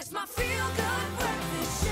It's my feel-good breakfast show.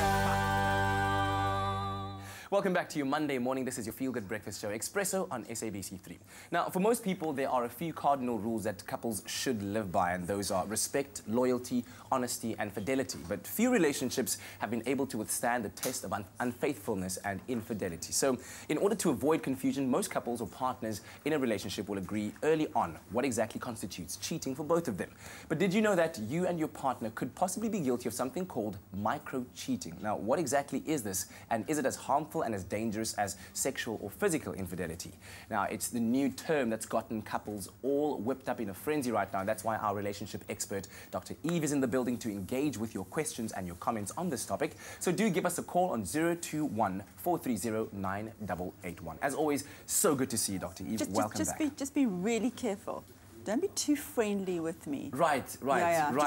Welcome back to your Monday morning. This is your Feel Good Breakfast Show, Expresso on SABC3. Now, for most people, there are a few cardinal rules that couples should live by, and those are respect, loyalty, honesty, and fidelity. But few relationships have been able to withstand the test of unfaithfulness and infidelity. So, in order to avoid confusion, most couples or partners in a relationship will agree early on what exactly constitutes cheating for both of them. But did you know that you and your partner could possibly be guilty of something called micro-cheating? Now, what exactly is this, and is it as harmful and as dangerous as sexual or physical infidelity? Now, it's the new term that's gotten couples all whipped up in a frenzy right now. That's why our relationship expert, Dr. Eve, is in the building to engage with your questions and your comments on this topic. So do give us a call on 021-430-9881. As always, so good to see you, Dr. Eve. Welcome back. Just be really careful. Don't be too friendly with me. Right.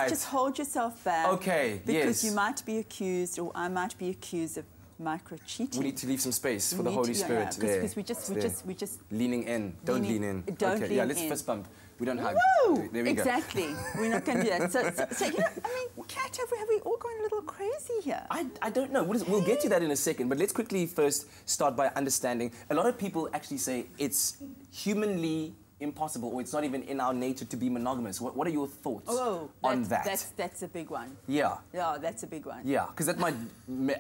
Just hold yourself back. Okay, because you might be accused, or I might be accused of micro-cheating. We need to leave some space for the Holy Spirit there. Because we just leaning in. Don't lean in. Don't lean in. Let's fist bump. We don't hug. No, there we go. Exactly. We're not going to do that. So you know, I mean, Kat, have we all gone a little crazy here? I don't know. We'll get to that in a second, but let's quickly first start by understanding. A lot of people actually say it's humanly impossible, or it's not even in our nature to be monogamous. What are your thoughts on that? That's a big one. Yeah. Yeah, that's a big one. Yeah, because that might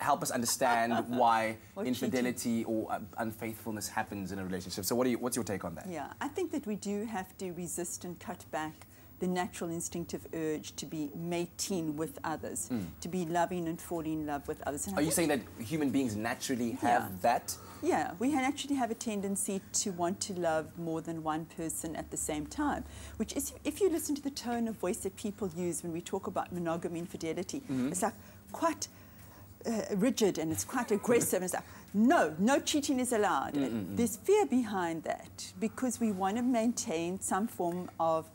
help us understand why infidelity or unfaithfulness happens in a relationship. So what's your take on that? Yeah, I think that we do have to resist and cut back the natural instinctive urge to be mating with others, to be loving and falling in love with others. And are you saying that human beings naturally have that? Yeah, we actually have a tendency to want to love more than one person at the same time, which is, if you listen to the tone of voice that people use when we talk about monogamy and fidelity, it's like quite rigid, and it's quite aggressive, and it's like, no cheating is allowed. There's fear behind that, because we want to maintain some form of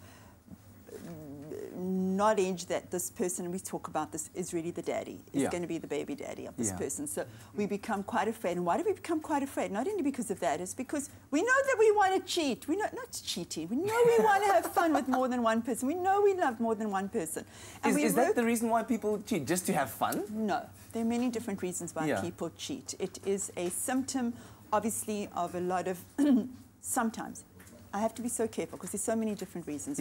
knowledge that this person we talk about this is really the daddy, is going to be the baby daddy of this person. So we become quite afraid. And why do we become quite afraid? Not only because of that, it's because we know that we want to cheat. We know not cheating. We know we want to have fun with more than one person. We know we love more than one person. And is that the reason why people cheat? Just to have fun? No. There are many different reasons why people cheat. It is a symptom, obviously, of a lot of sometimes. I have to be so careful because there's so many different reasons.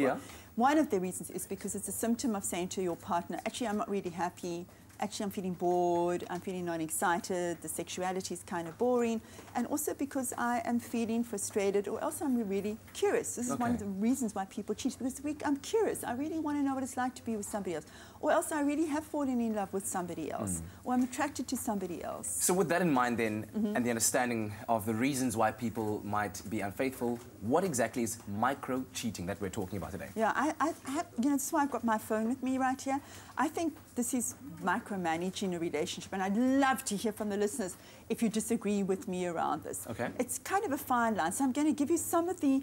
One of the reasons is because it's a symptom of saying to your partner, actually, I'm not really happy. Actually, I'm feeling bored. I'm feeling not excited. The sexuality is kind of boring. And also because I am feeling frustrated, or else I'm really curious. This is one of the reasons why people cheat, because I'm curious. I really want to know what it's like to be with somebody else. Or else I really have fallen in love with somebody else. Or I'm attracted to somebody else. So with that in mind then, and the understanding of the reasons why people might be unfaithful, what exactly is micro-cheating that we're talking about today? Yeah, I have, you know, that's why I've got my phone with me right here. I think this is micromanaging a relationship, and I'd love to hear from the listeners if you disagree with me around this. It's kind of a fine line, so I'm going to give you some of the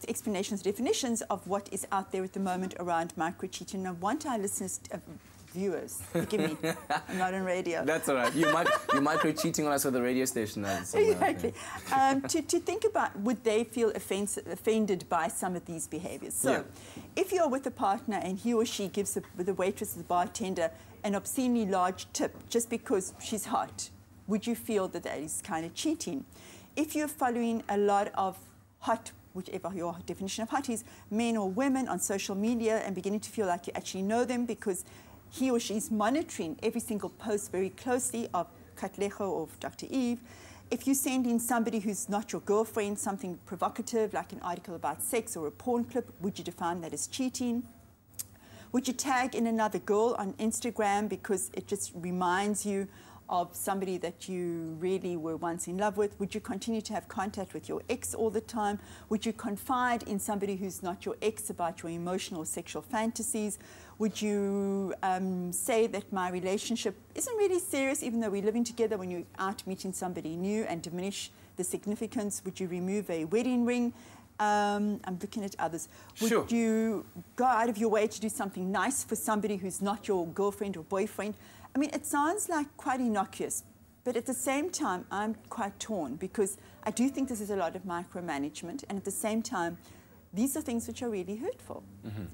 explanations, definitions of what is out there at the moment around micro-cheating. I want our listeners, viewers, forgive me, I'm not on radio. That's all right. You're micro-cheating on us with the radio station. Exactly. To think about, would they feel offended by some of these behaviours? So, if you're with a partner and he or she gives the waitress, the bartender, an obscenely large tip just because she's hot, would you feel that that is kind of cheating? If you're following a lot of hot, whichever your definition of hot is, men or women on social media, and beginning to feel like you actually know them because he or she is monitoring every single post very closely of Katlego or of Dr. Eve. If you send in somebody who's not your girlfriend something provocative, like an article about sex or a porn clip, would you define that as cheating? Would you tag in another girl on Instagram because it just reminds you of somebody that you really were once in love with? Would you continue to have contact with your ex all the time? Would you confide in somebody who's not your ex about your emotional or sexual fantasies? Would you say that my relationship isn't really serious even though we're living together when you're out meeting somebody new, and diminish the significance? Would you remove a wedding ring? I'm looking at others. Would you go out of your way to do something nice for somebody who's not your girlfriend or boyfriend? I mean, it sounds like quite innocuous, but at the same time, I'm quite torn because I do think this is a lot of micromanagement, and at the same time, these are things which are really hurtful.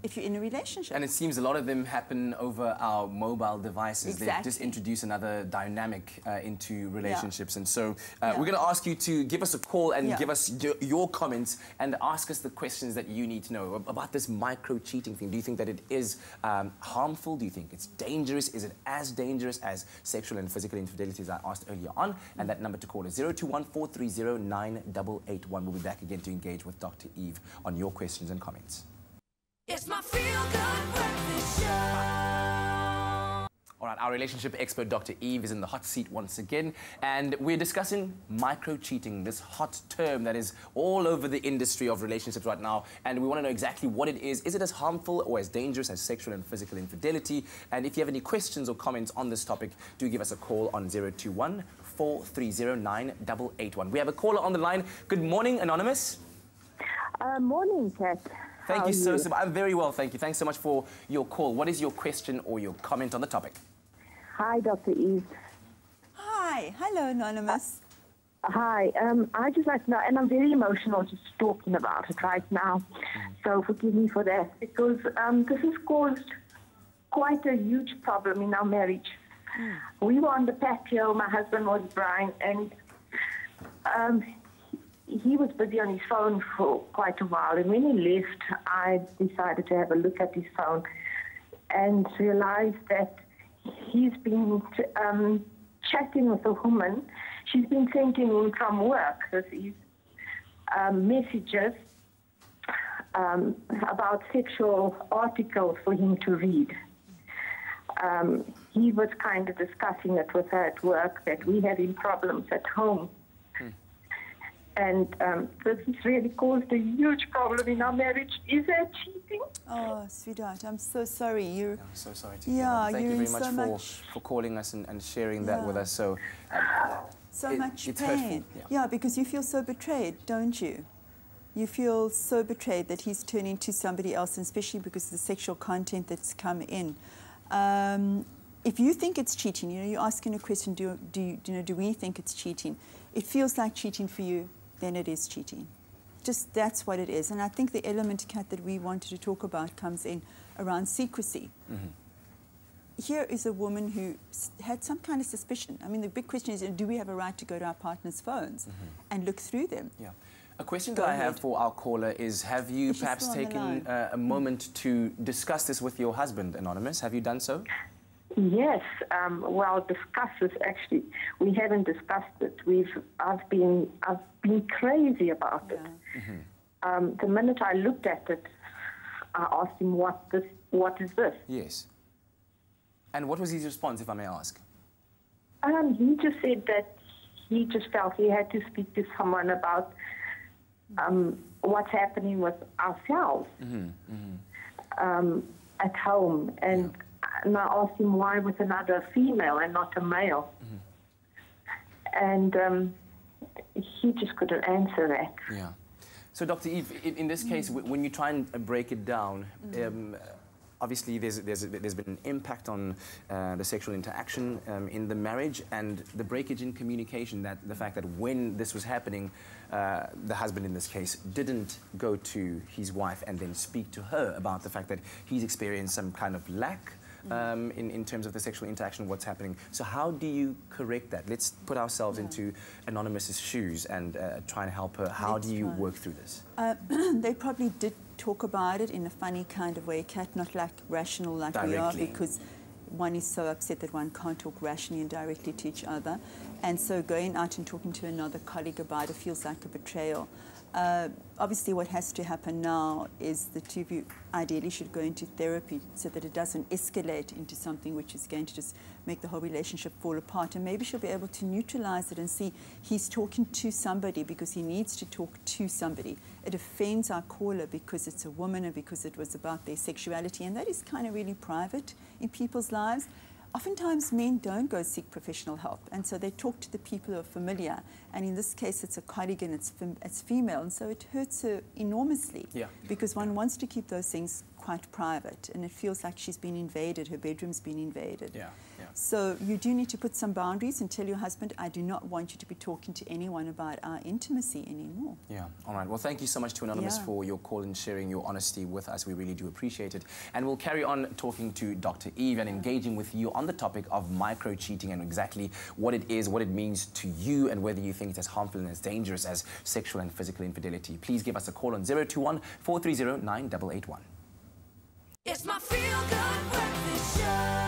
if you're in a relationship. And it seems a lot of them happen over our mobile devices. They've just introduced another dynamic into relationships. And so we're going to ask you to give us a call and give us your comments and ask us the questions that you need to know about this micro-cheating thing. Do you think that it is harmful? Do you think it's dangerous? Is it as dangerous as sexual and physical infidelity, as I asked earlier on? And that number to call is 021-430-9881. We'll be back again to engage with Dr. Eve on your questions and comments. It's my feel-good breakfast show. All right, our relationship expert, Dr. Eve, is in the hot seat once again, and we're discussing micro-cheating, this hot term that is all over the industry of relationships right now, and we want to know exactly what it is. Is it as harmful or as dangerous as sexual and physical infidelity? And if you have any questions or comments on this topic, do give us a call on 021-430-9881. We have a caller on the line. Good morning, Anonymous. Morning, Kat. Thank you so much. I'm very well, thank you. Thanks so much for your call. What is your question or your comment on the topic? Hi, Dr. Eve. Hi. Hello, Anonymous. Hi. I just like to know, and I'm very emotional just talking about it right now, so forgive me for that, because this has caused quite a huge problem in our marriage. We were on the patio, my husband was Brian, and he was busy on his phone for quite a while, and when he left, I decided to have a look at his phone and realized that he's been chatting with a woman. She's been sending him from work these messages about sexual articles for him to read. He was kind of discussing it with her at work, that we're having problems at home. And this has really caused a huge problem in our marriage. Is that cheating? Oh, sweetheart, I'm so sorry. I'm so sorry to hear that. Thank you very much for calling us and sharing that with us. So, much it's pain. hurtful. Yeah, because you feel so betrayed, don't you? You feel so betrayed that he's turning to somebody else, and especially because of the sexual content that's come in. If you think it's cheating, you're asking a question, do we think it's cheating? It feels like cheating for you, then it is cheating. Just that's what it is. And I think the element, Kat, that we wanted to talk about comes in around secrecy. Here is a woman who had some kind of suspicion. I mean, the big question is, do we have a right to go to our partner's phones and look through them? Yeah. A question that I have for our caller is, have you perhaps taken a moment to discuss this with your husband, Anonymous? Have you done so? Yes, well, discuss this actually. We haven't discussed it. I've been crazy about it. The minute I looked at it, I asked him, what is this? Yes. And what was his response, if I may ask? He just said that he just felt he had to speak to someone about what's happening with ourselves at home, and I asked him why with another female and not a male. And he just couldn't answer that. Yeah. So, Dr. Eve, in this case, when you try and break it down, obviously there's been an impact on the sexual interaction in the marriage, and the breakage in communication, that the fact that when this was happening, the husband in this case didn't go to his wife and then speak to her about the fact that he's experienced some kind of lack in terms of the sexual interaction, what's happening. So how do you correct that? Let's put ourselves into Anonymous's shoes and try and help her. How do you work through this? They probably did talk about it in a funny kind of way, Kat, not like rational like we are, because one is so upset that one can't talk rationally and directly to each other. And so going out and talking to another colleague about it feels like a betrayal. Obviously, what has to happen now is the two of you ideally should go into therapy so that it doesn't escalate into something which is going to just make the whole relationship fall apart. And maybe she'll be able to neutralize it and see he's talking to somebody because he needs to talk to somebody. It offends our caller because it's a woman and because it was about their sexuality, and that is kind of really private in people's lives. Oftentimes, men don't go seek professional help, and so they talk to the people who are familiar. And in this case, it's a colleague and it's female, and so it hurts her enormously because one wants to keep those things quite private, and it feels like she's been invaded, her bedroom's been invaded. Yeah, yeah. So you do need to put some boundaries and tell your husband, I do not want you to be talking to anyone about our intimacy anymore. Yeah, all right. Well, thank you so much to Anonymous Yeah. for your call and sharing your honesty with us. We really do appreciate it. And we'll carry on talking to Dr. Eve and engaging with you on the topic of micro-cheating and exactly what it is, what it means to you, and whether you think it's as harmful and as dangerous as sexual and physical infidelity. Please give us a call on 021-430-9881. It's my feel-good breakfast show.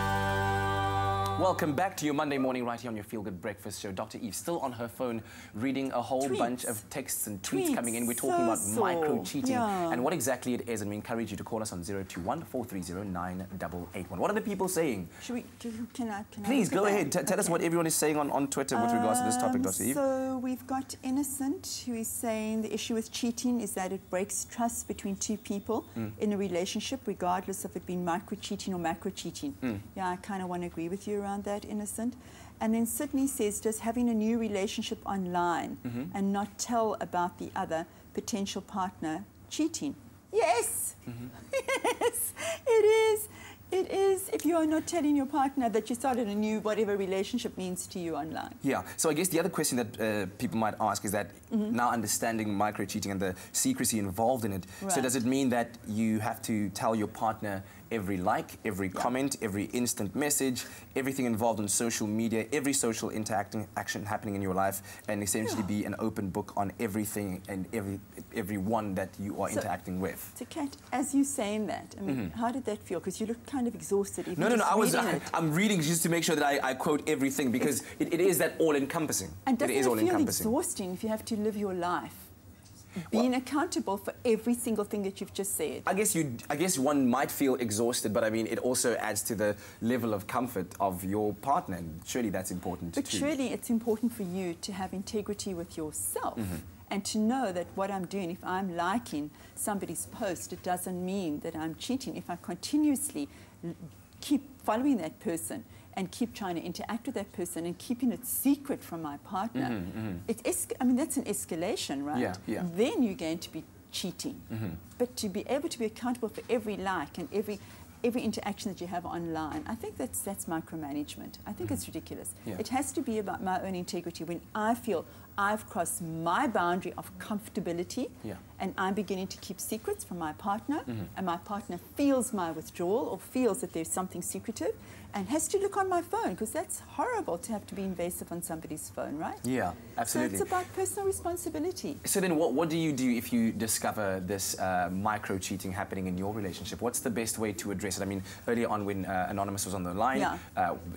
Welcome back to your Monday morning right here on your Feel Good Breakfast Show. Dr. Eve still on her phone reading a whole bunch of texts and tweets coming in. We're talking about micro-cheating and what exactly it is, and we encourage you to call us on 021-430-9881. What are the people saying? Can I Please, go ahead. Tell us Okay. what everyone is saying on Twitter with regards to this topic, Dr. Eve. So we've got Innocent, who is saying the issue with cheating is that it breaks trust between two people in a relationship, regardless of it being micro-cheating or macro-cheating. Yeah, I kind of want to agree with you around that, Innocent. And then Sydney says, does having a new relationship online and not tell about the other potential partner cheating? Yes! Yes, it is. It is, if you are not telling your partner that you started a new whatever relationship means to you online. Yeah, so I guess the other question that people might ask is that now understanding micro-cheating and the secrecy involved in it, so does it mean that you have to tell your partner every like, every comment, every instant message, everything involved in social media, every social action happening in your life, and essentially be an open book on everything and everyone that you are interacting with? So, Kat, as you saying that, I mean, how did that feel? Because you look kind of exhausted. Even No, just reading it. I'm reading just to make sure that I quote everything, because it is that all-encompassing. And doesn't it feel all-encompassing. exhausting if you have to live your life being accountable for every single thing that you've just said? I guess one might feel exhausted, but I mean, it also adds to the level of comfort of your partner, and surely that's important But too. surely it's important for you to have integrity with yourself and to know that what I'm doing, if I'm liking somebody's post, it doesn't mean that I'm cheating. If I continuously keep following that person and keep trying to interact with that person and keeping it secret from my partner, I mean, that's an escalation, right? Yeah, yeah. Then you're going to be cheating. But to be able to be accountable for every like and every interaction that you have online, I think that's micromanagement. I think it's ridiculous. Yeah. It has to be about my own integrity. When I feel I've crossed my boundary of comfortability and I'm beginning to keep secrets from my partner, and my partner feels my withdrawal or feels that there's something secretive and has to look on my phone, because that's horrible to have to be invasive on somebody's phone, right? Yeah, absolutely. So it's about personal responsibility. So then what do you do if you discover this micro-cheating happening in your relationship? What's the best way to address it? I mean, earlier on when Anonymous was on the line,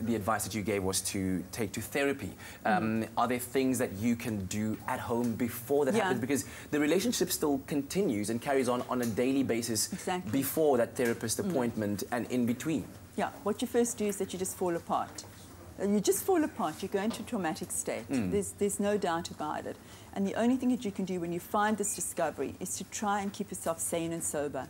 the advice that you gave was to take to therapy. Are there things that you can do at home before that happens? Because the relationship still continues and carries on a daily basis before that therapist appointment and in between. Yeah, what you first do is that you just fall apart. You just fall apart. You go into a traumatic state. There's no doubt about it. And the only thing that you can do when you find this discovery is to try and keep yourself sane and sober.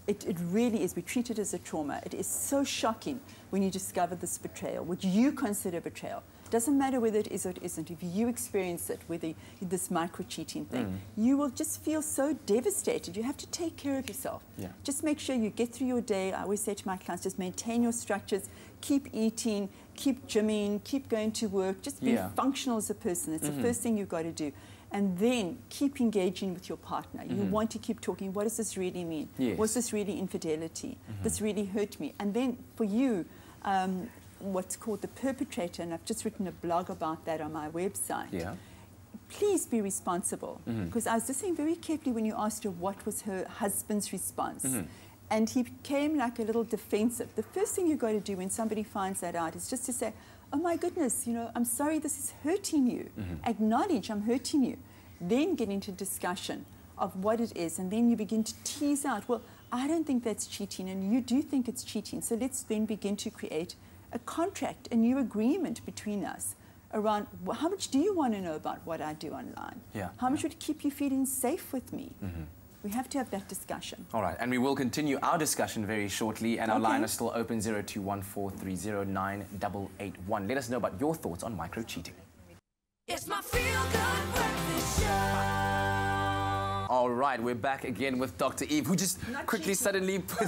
It really is. We treat it as a trauma. It is so shocking when you discover this betrayal, which you consider betrayal. It doesn't matter whether it is or it isn't. If you experience it with this micro-cheating thing, you will just feel so devastated. You have to take care of yourself. Just make sure you get through your day. I always say to my clients, just maintain your structures, keep eating, keep gymming, keep going to work, just be functional as a person. It's the first thing you've got to do. And then keep engaging with your partner. You want to keep talking, what does this really mean? Was this really infidelity? This really hurt me? And then for you, what's called the perpetrator, and I've just written a blog about that on my website. Please be responsible. Because I was listening very carefully when you asked her what was her husband's response. And he became like a little defensive. The first thing you've got to do when somebody finds that out is just to say, oh my goodness, you know, I'm sorry this is hurting you. Acknowledge I'm hurting you. Then get into discussion of what it is, and then you begin to tease out, well, I don't think that's cheating, and you do think it's cheating. So let's then begin to create a contract, a new agreement between us around how much do you want to know about what I do online? How much would it keep you feeling safe with me? We have to have that discussion. All right, and we will continue our discussion very shortly, and our line is still open, 021-430-9881. Let us know about your thoughts on micro-cheating. It's my feel-good breakfast show. All right, we're back again with Dr. Eve, who just Not quickly cheating. suddenly put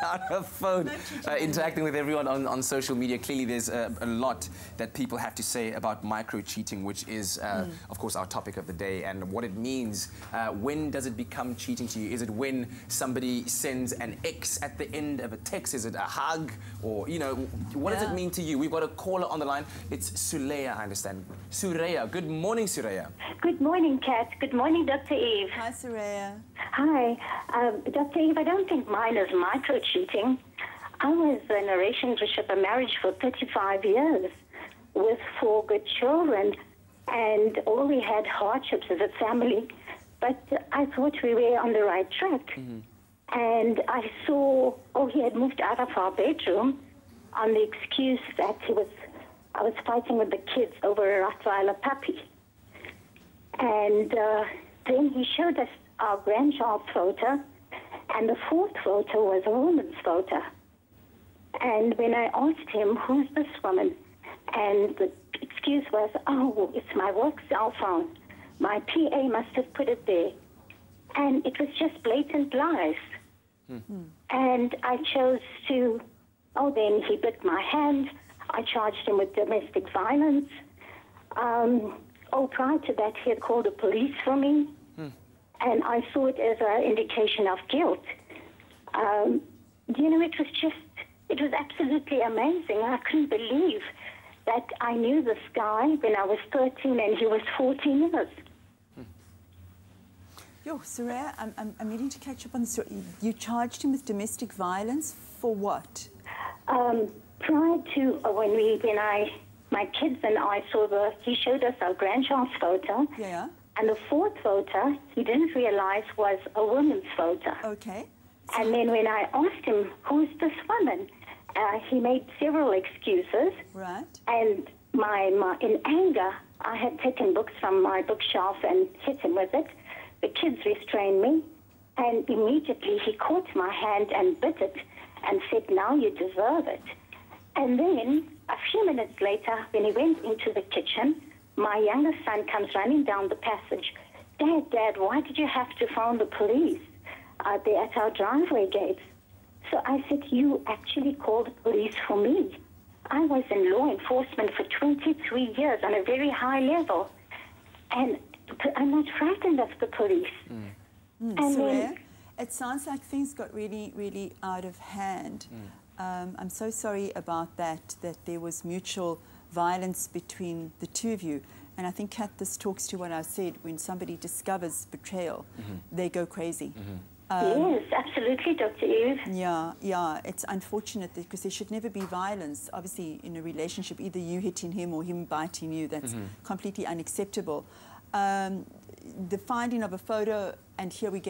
down her phone, Not cheating. interacting with everyone on social media. Clearly, there's a lot that people have to say about micro-cheating, which is, of course, our topic of the day, and what it means. When does it become cheating to you? Is it when somebody sends an X at the end of a text? Is it a hug? Or, you know, what does it mean to you? We've got a caller on the line. It's Suleya, I understand. Sureya. Good morning, Sureya. Good morning, Kat. Good morning, Dr. Eve. Hi, Saraya. Hi. Dr. Eve, I don't think mine is micro-cheating. I was in a relationship, a marriage for 35 years with 4 good children, and all we had hardships as a family, but I thought we were on the right track. And I saw, he had moved out of our bedroom on the excuse that I was fighting with the kids over a Rottweiler puppy. And then he showed us our grandchild photo, and the 4th photo was a woman's photo. And when I asked him, who's this woman? And the excuse was, it's my work cell phone. My PA must have put it there. And it was just blatant lies. And I chose to, then he bit my hand. I charged him with domestic violence. Prior to that, he had called the police for me, and I saw it as an indication of guilt. It was absolutely amazing. I couldn't believe that I knew this guy when I was 13 and he was 14 years. Saraya, I'm needing to catch up on this. You charged him with domestic violence for what? Prior to my kids and I saw he showed us our grandchild's photo. Yeah. And the 4th photo, he didn't realize was a woman's photo. Okay. And then when I asked him, who's this woman? He made several excuses. Right. And in anger, I had taken books from my bookshelf and hit him with it. The kids restrained me. And immediately he caught my hand and bit it and said, now you deserve it. And then a few minutes later, when he went into the kitchen, my younger son comes running down the passage. Dad, why did you have to phone the police? They're at our driveway gates. So I said, you actually called the police for me. I was in law enforcement for 23 years on a very high level. And I'm not frightened of the police. Saraya, it sounds like things got really, really out of hand. I'm so sorry about that there was mutual violence between the two of you. And I think, Kat, this talks to what I said. When somebody discovers betrayal, they go crazy. Yes, absolutely, Dr. Eve. Yeah, it's unfortunate because there should never be violence. Obviously, in a relationship, either you hitting him or him biting you, that's completely unacceptable. The finding of a photo, and here we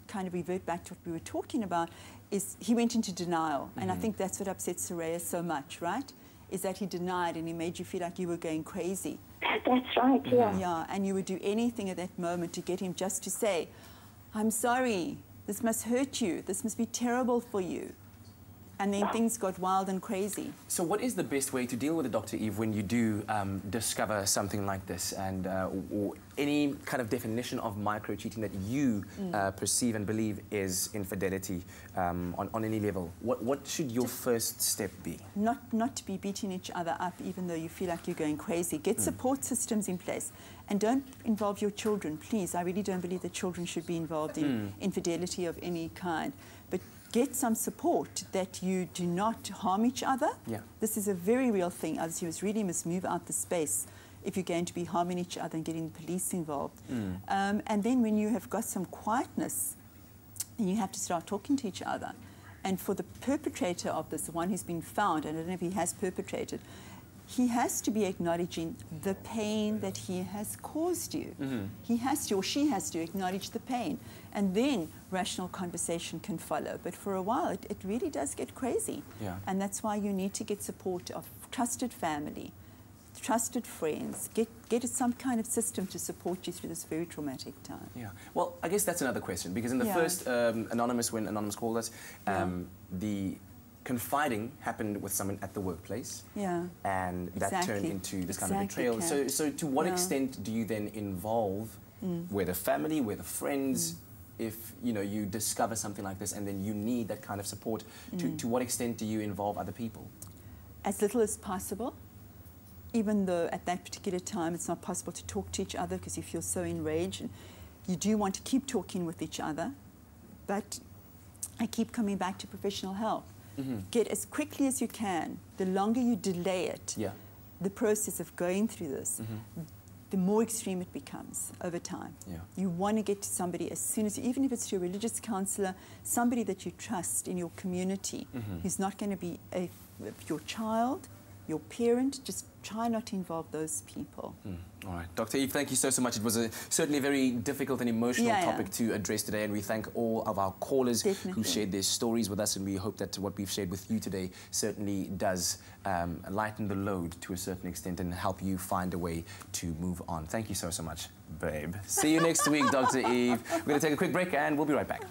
kind of revert back to what we were talking about, is he went into denial. And I think that's what upsets Saraya so much, right? Is that he denied and he made you feel like you were going crazy. That's right, yeah. Yeah, and you would do anything at that moment to get him just to say, I'm sorry, this must hurt you, this must be terrible for you. And then things got wild and crazy. So what is the best way to deal with it, Dr. Eve, when you do discover something like this, and or any kind of definition of micro-cheating that you perceive and believe is infidelity on any level? What should your first step be? Not to be beating each other up even though you feel like you're going crazy. Get support systems in place. And don't involve your children, please. I really don't believe that children should be involved in infidelity of any kind. But get some support that you do not harm each other. Yeah. This is a very real thing. As you really must move out the space if you're going to be harming each other and getting the police involved. And then when you have got some quietness, then you have to start talking to each other. And for the perpetrator of this, the one who's been found, and I don't know if he has perpetrated, he has to be acknowledging the pain that he has caused you. He has to, or she has to, acknowledge the pain. And then rational conversation can follow. But for a while, it really does get crazy. Yeah. And that's why you need to get support of trusted family, trusted friends. Get some kind of system to support you through this very traumatic time. Yeah. Well, I guess that's another question, because in the first when Anonymous called us, the confiding happened with someone at the workplace, and that turned into this kind of betrayal. So to what extent do you then involve whether family, whether friends, if you discover something like this and then you need that kind of support, to what extent do you involve other people? As little as possible, even though at that particular time it's not possible to talk to each other because you feel so enraged. And you do want to keep talking with each other, but I keep coming back to professional help. Get as quickly as you can. The longer you delay it, the process of going through this, the more extreme it becomes over time. You want to get to somebody as soon as, even if it's your religious counselor, somebody that you trust in your community, who's not going to be your child, your parent. Just try not to involve those people. All right. Dr. Eve, thank you so much. It was certainly a very difficult and emotional topic to address today, and we thank all of our callers who shared their stories with us, and we hope that what we've shared with you today certainly does lighten the load to a certain extent and help you find a way to move on. Thank you so much, babe. See you next week, Dr. Eve. We're going to take a quick break and we'll be right back.